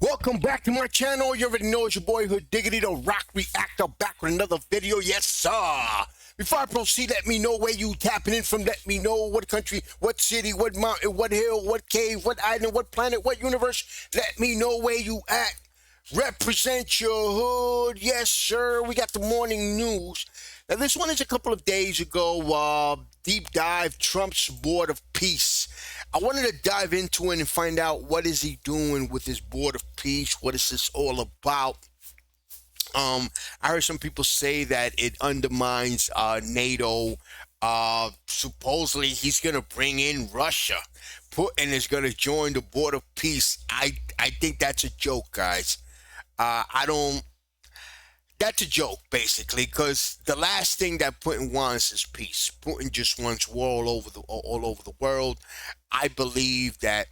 Welcome back to my channel. You already know it's your boy Hood Diggity, the Rock Reactor, back with another video. Yes, sir. Before I proceed, let me know where you tapping in from. Let me know what country, what city, what mountain, what hill, what cave, what island, what planet, what universe. Let me know where you at. Represent your hood. Yes, sir. We got the morning news. Now, this one is a couple of days ago. Deep dive, Trump's board of peace. I wanted to dive into it and find out what is he doing with his board of peace. What is this all about? I heard some people say that it undermines NATO. Supposedly he's gonna bring in Russia. Putin is gonna join the board of peace. I think that's a joke, guys. That's a joke, basically, because the last thing that Putin wants is peace. Putin just wants war all over the world. I believe that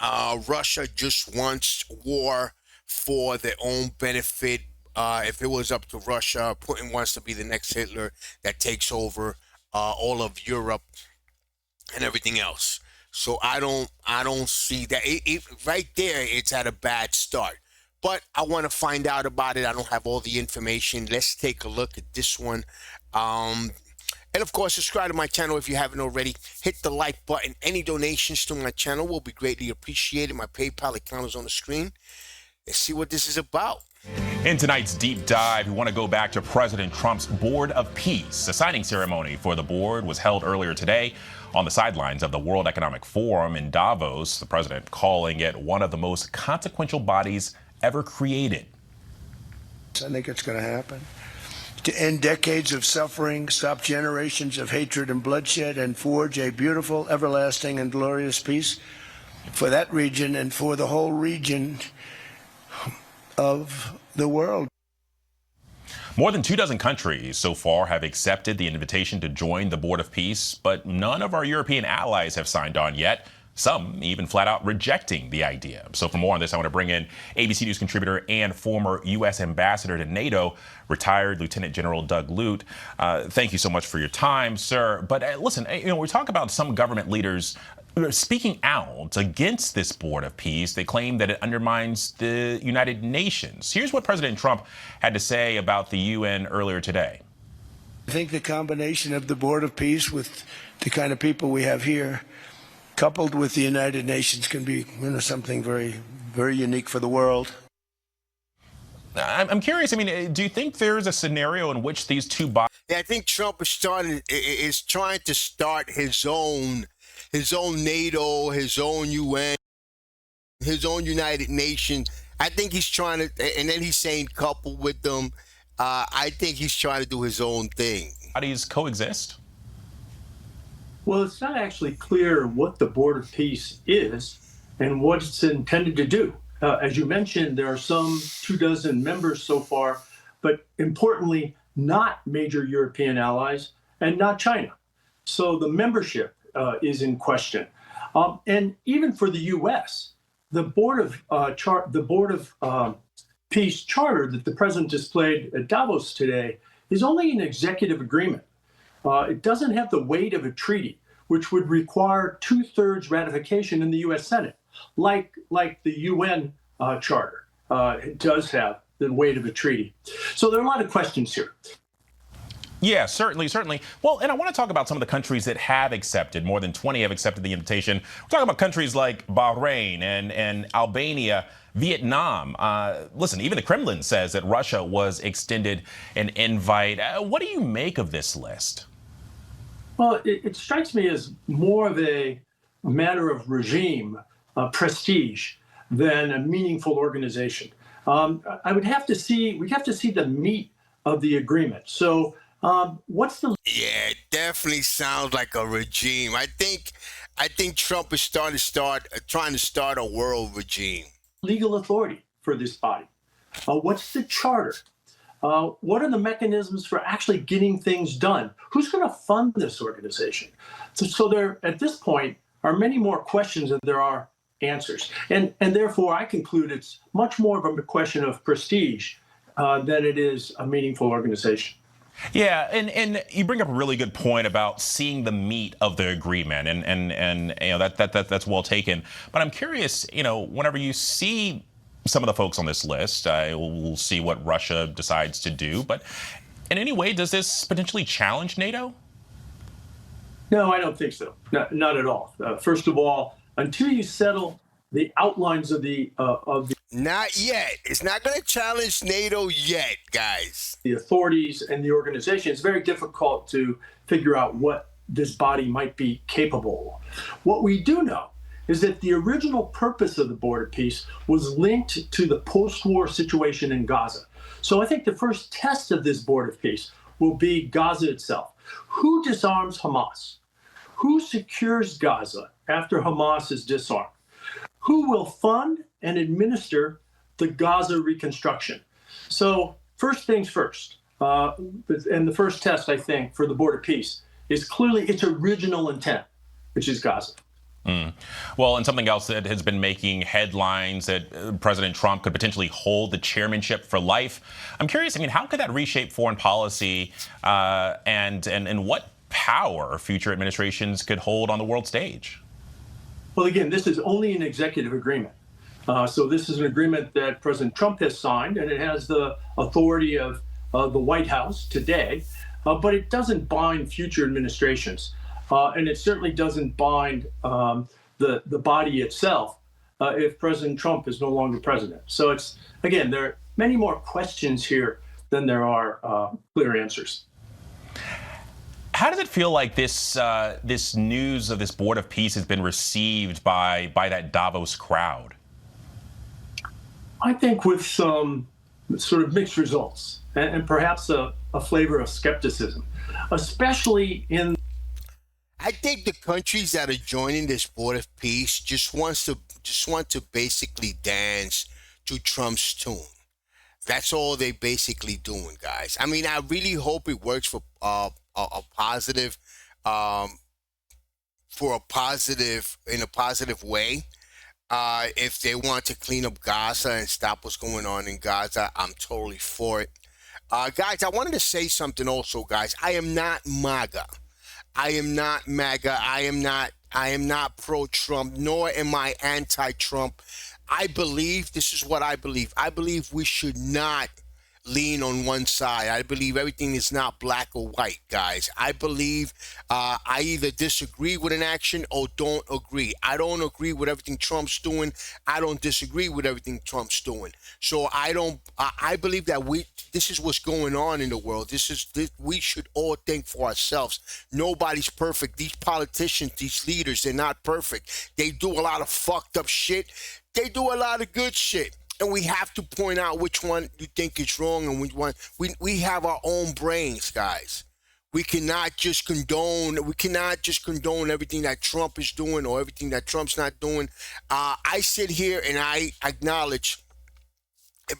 Russia just wants war for their own benefit. If it was up to Russia, Putin wants to be the next Hitler that takes over all of Europe and everything else. So I don't see that. Right there, it's at a bad start. But I want to find out about it. I don't have all the information. Let's take a look at this one. And of course, subscribe to my channel if you haven't already. Hit the like button. Any donations to my channel will be greatly appreciated. My PayPal account is on the screen. Let's see what this is about. In tonight's deep dive, we want to go back to President Trump's Board of Peace. A signing ceremony for the board was held earlier today on the sidelines of the World Economic Forum in Davos, the president calling it one of the most consequential bodies ever created. I think it's going to happen. To end decades of suffering, stop generations of hatred and bloodshed, and forge a beautiful, everlasting, and glorious peace for that region and for the whole region of the world. More than 24 countries so far have accepted the invitation to join the Board of Peace, but none of our European allies have signed on yet. Some even flat out rejecting the idea. So for more on this, I want to bring in ABC News contributor and former U.S. ambassador to NATO, retired Lieutenant General Doug Lute. Thank you so much for your time, sir. But listen, we talk about some government leaders speaking out against this Board of Peace. They claim that it undermines the United Nations. Here's what President Trump had to say about the UN earlier today. I think the combination of the Board of Peace with the kind of people we have here, coupled with the United Nations, can be something very, very unique for the world. I'm curious. I mean, do you think there's a scenario in which these two bodies? Yeah, I think Trump is trying to start his own NATO, his own UN, his own United Nations. I think he's trying to, and then he's saying couple with them. I think he's trying to do his own thing. Bodies coexist? Well, it's not actually clear what the Board of Peace is and what it's intended to do. As you mentioned, there are some 24 members so far, but importantly, not major European allies and not China. So the membership is in question. And even for the U.S., the Board of Peace charter that the president displayed at Davos today is only an executive agreement. It doesn't have the weight of a treaty, which would require 2/3 ratification in the U.S. Senate, like the UN charter. It does have the weight of a treaty. So there are a lot of questions here. Yeah, certainly. Well, and I want to talk about some of the countries that have accepted. More than 20 have accepted the invitation. We're talking about countries like Bahrain and Albania, Vietnam. Listen, even the Kremlin says that Russia was extended an invite. What do you make of this list? Well, it strikes me as more of a matter of regime, prestige, than a meaningful organization. We'd have to see the meat of the agreement. So what's the... Yeah, it definitely sounds like a regime. I think Trump is trying to start a world regime. Legal authority for this body? What's the charter? What are the mechanisms for actually getting things done? Who's going to fund this organization? So there, at this point, are many more questions than there are answers. And therefore, I conclude it's much more of a question of prestige than it is a meaningful organization. Yeah, and you bring up a really good point about seeing the meat of the agreement, and you know that's well taken. But I'm curious, you know, whenever you see some of the folks on this list, we'll see what Russia decides to do. But in any way, does this potentially challenge NATO? No, I don't think so. Not at all. First of all, until you settle the outlines of Not yet. It's not going to challenge NATO yet, guys. the authorities and the organization, it's very difficult to figure out what this body might be capable of. What we do know is that the original purpose of the Board of Peace was linked to the post-war situation in Gaza. So I think the first test of this Board of Peace will be Gaza itself. Who disarms Hamas? Who secures Gaza after Hamas is disarmed? Who will fund and administer the Gaza reconstruction? So first things first, and the first test, I think, for the Board of Peace is clearly its original intent, which is Gaza. Well, and something else that has been making headlines that President Trump could potentially hold the chairmanship for life. I'm curious, I mean, how could that reshape foreign policy and what power future administrations could hold on the world stage? Well, again, this is only an executive agreement. So this is an agreement that President Trump has signed, and it has the authority of the White House today, but it doesn't bind future administrations. And it certainly doesn't bind the body itself if President Trump is no longer president. So it's, again, there are many more questions here than there are clear answers. How does it feel like this news of this Board of Peace has been received by that Davos crowd? I think with some sort of mixed results and perhaps a flavor of skepticism, especially in. I think the countries that are joining this Board of Peace just want to basically dance to Trump's tune. That's all they basically doing, guys. I mean, I really hope it works for a positive, in a positive way. If they want to clean up Gaza and stop what's going on in Gaza, I'm totally for it. Guys, I wanted to say something also, guys. I am not MAGA. I am not MAGA. I am not pro-Trump, nor am I anti-Trump. This is what I believe. I believe we should not lean on one side. I believe everything is not black or white, guys. I believe I either disagree with an action or don't agree. I don't agree with everything Trump's doing. I don't disagree with everything Trump's doing. So I believe that this is what's going on in the world. We should all think for ourselves. Nobody's perfect. These politicians, these leaders, they're not perfect. They do a lot of fucked up shit. They do a lot of good shit. And we have to point out which one you think is wrong and which one. We have our own brains, guys. We cannot just condone everything that Trump is doing or everything that Trump's not doing. I sit here and I acknowledge,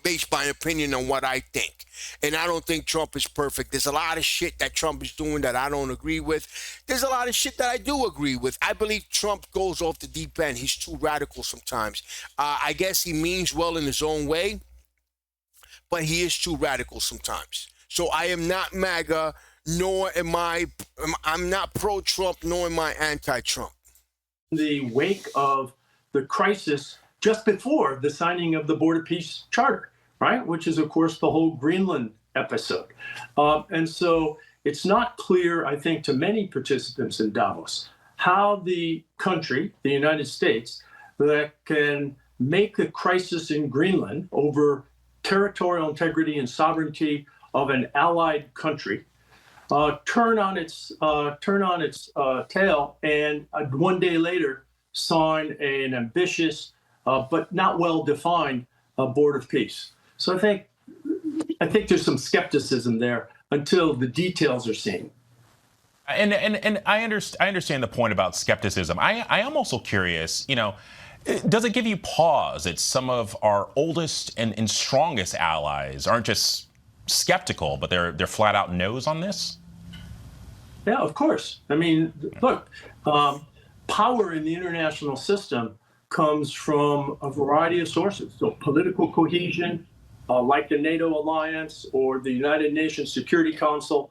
based my opinion on what I think. And I don't think Trump is perfect. There's a lot of shit that Trump is doing that I don't agree with. There's a lot of shit that I do agree with. I believe Trump goes off the deep end. He's too radical sometimes. I guess he means well in his own way, but he is too radical sometimes. So I am not MAGA, nor I'm not pro-Trump, nor am I anti-Trump. In the wake of the crisis just before the signing of the Board of Peace Charter, right? Which is, of course, the whole Greenland episode. And so it's not clear, I think, to many participants in Davos, how the country, the United States, that can make the crisis in Greenland over territorial integrity and sovereignty of an allied country turn on its tail and one day later sign an ambitious but not well-defined Board of Peace. So I think there's some skepticism there until the details are seen. And I understand the point about skepticism. I am also curious, you know, does it give you pause that some of our oldest and strongest allies aren't just skeptical, but they're flat out no's on this? Yeah, of course. I mean, look, power in the international system comes from a variety of sources. So political cohesion, like the NATO alliance or the United Nations Security Council.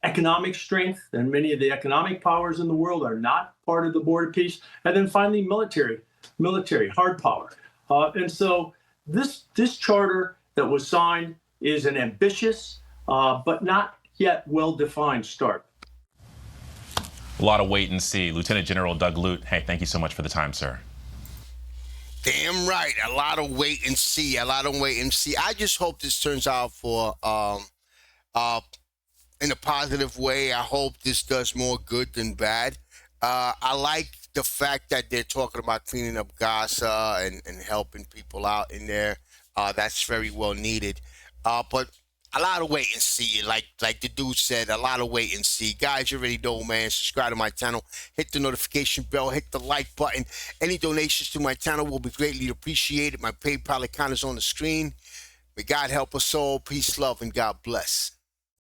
Economic strength, and many of the economic powers in the world are not part of the Board of Peace. And then finally, military hard power. And so this charter that was signed is an ambitious but not yet well-defined start. A lot of wait and see. Lieutenant General Doug Lute, hey, thank you so much for the time, sir. Damn right. A lot of wait and see. A lot of wait and see. I just hope this turns out for in a positive way. I hope this does more good than bad. I like the fact that they're talking about cleaning up Gaza and helping people out in there. That's very well needed. But a lot of wait and see. Like the dude said, a lot of wait and see. Guys, you already know, man. Subscribe to my channel. Hit the notification bell. Hit the like button. Any donations to my channel will be greatly appreciated. My PayPal account is on the screen. May God help us all. Peace, love, and God bless.